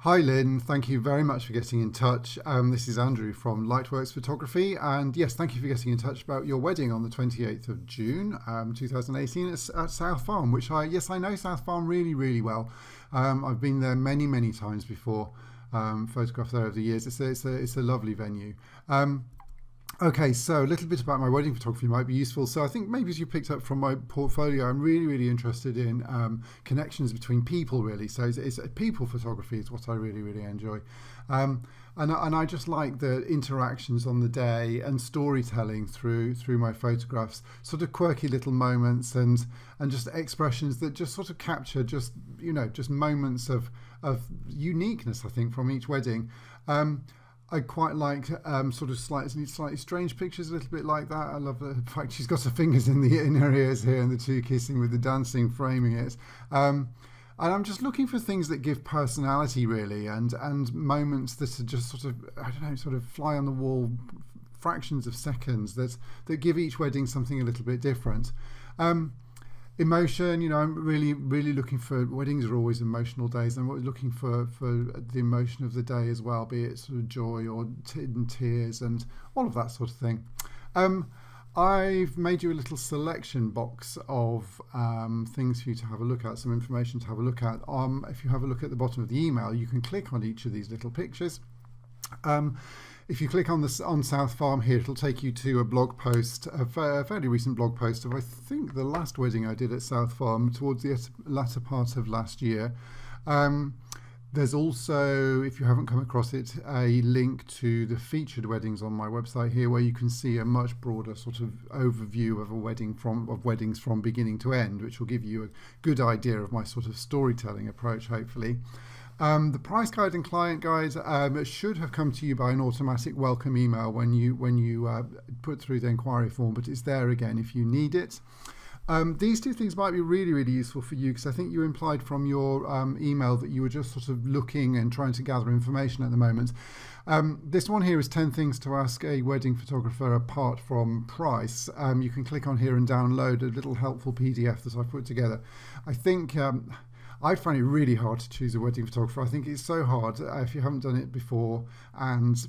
Hi Lynn, thank you very much for getting in touch. This is Andrew from Lightworks Photography, and yes, thank you for getting in touch about your wedding on the 28th of June 2018 at South Farm, which I know South Farm really, really well. I've been there many, many times before, photographed there over the years. It's a lovely venue. Okay, so a little bit about my wedding photography might be useful. So I think maybe as you picked up from my portfolio, I'm really, really interested in connections between people, really. So it's people photography is what I really, really enjoy. And I just like the interactions on the day and storytelling through my photographs, sort of quirky little moments and just expressions that just sort of capture just moments of uniqueness, I think, from each wedding. I quite like sort of slightly strange pictures, a little bit like that. I love the fact she's got her fingers in her ears here, and the two kissing with the dancing framing it. And I'm just looking for things that give personality, really, and moments that are just sort of, I don't know, sort of fly on the wall, fractions of seconds that give each wedding something a little bit different. Emotion, I'm really, really looking for, weddings are always emotional days. I'm looking for the emotion of the day as well, be it sort of joy or tears and all of that sort of thing. I've made you a little selection box of things for you to have a look at, some information to have a look at. If you have a look at the bottom of the email, you can click on each of these little pictures. If you click on South Farm here, it'll take you to a blog post, a fairly recent blog post of, I think, the last wedding I did at South Farm towards the latter part of last year. There's also, if you haven't come across it, a link to the featured weddings on my website here, where you can see a much broader sort of overview of weddings from beginning to end, which will give you a good idea of my sort of storytelling approach, hopefully. The price guide and client guide should have come to you by an automatic welcome email when you put through the inquiry form, but it's there again if you need it. These two things might be really, really useful for you, because I think you implied from your email that you were just sort of looking and trying to gather information at the moment. This one here is 10 things to ask a wedding photographer apart from price. You can click on here and download a little helpful PDF that I've put together. I think I find it really hard to choose a wedding photographer. I think it's so hard if you haven't done it before, and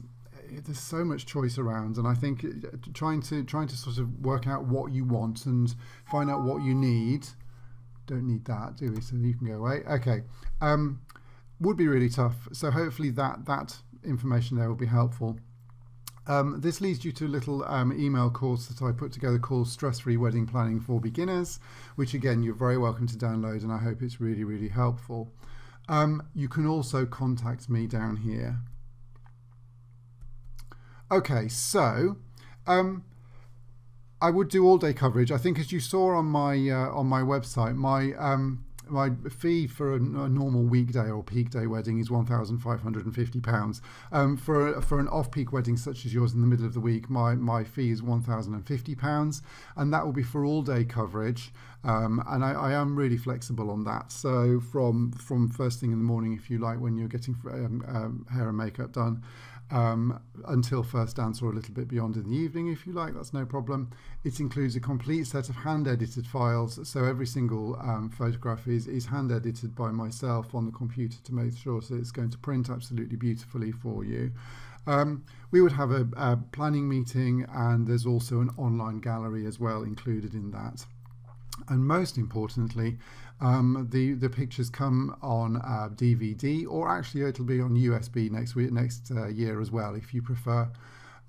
there's so much choice around. And I think trying to sort of work out what you want and find out what you need. Don't need that, do we? So you can go away. Okay, would be really tough. So hopefully that information there will be helpful. This leads you to a little email course that I put together called Stress-Free Wedding Planning for Beginners, which again, you're very welcome to download, and I hope it's really, really helpful. You can also contact me down here. Okay, so I would do all-day coverage. I think, as you saw on my website, my fee for a normal weekday or peak day wedding is £1,550. For an off-peak wedding such as yours in the middle of the week, my fee is £1,050, and that will be for all-day coverage. And I am really flexible on that. So from first thing in the morning, if you like, when you're getting hair and makeup done, until first dance, or a little bit beyond in the evening, if you like, that's no problem. It includes a complete set of hand-edited files, so every single photograph is hand-edited by myself on the computer to make sure that it's going to print absolutely beautifully for you. We would have a planning meeting, and there's also an online gallery as well included in that. And most importantly, the pictures come on DVD, or actually it'll be on USB next year as well, if you prefer.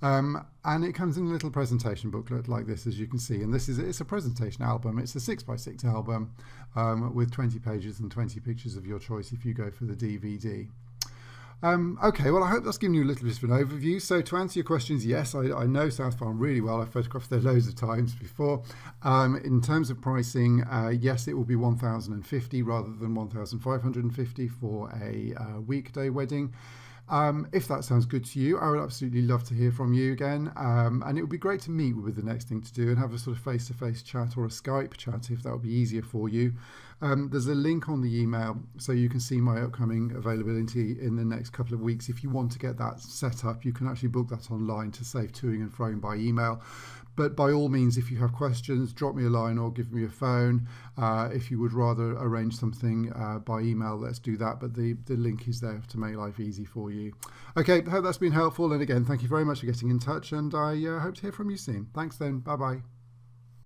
And it comes in a little presentation booklet like this, as you can see. And it's a presentation album. It's a 6x6 album with 20 pages and 20 pictures of your choice if you go for the DVD. Okay, well, I hope that's given you a little bit of an overview. So to answer your questions, yes, I know South Farm really well. I've photographed there loads of times before. In terms of pricing, yes, it will be £1,050 rather than £1,550 for a weekday wedding. If that sounds good to you, I would absolutely love to hear from you again. And it would be great to meet with the next thing to do and have a sort of face-to-face chat or a Skype chat if that would be easier for you. There's a link on the email so you can see my upcoming availability in the next couple of weeks. If you want to get that set up, you can actually book that online to save toing and froing by email. But by all means, if you have questions, drop me a line or give me a phone. If you would rather arrange something by email, let's do that. But the link is there to make life easy for you. Okay, I hope that's been helpful. And again, thank you very much for getting in touch. And I hope to hear from you soon. Thanks then. Bye-bye.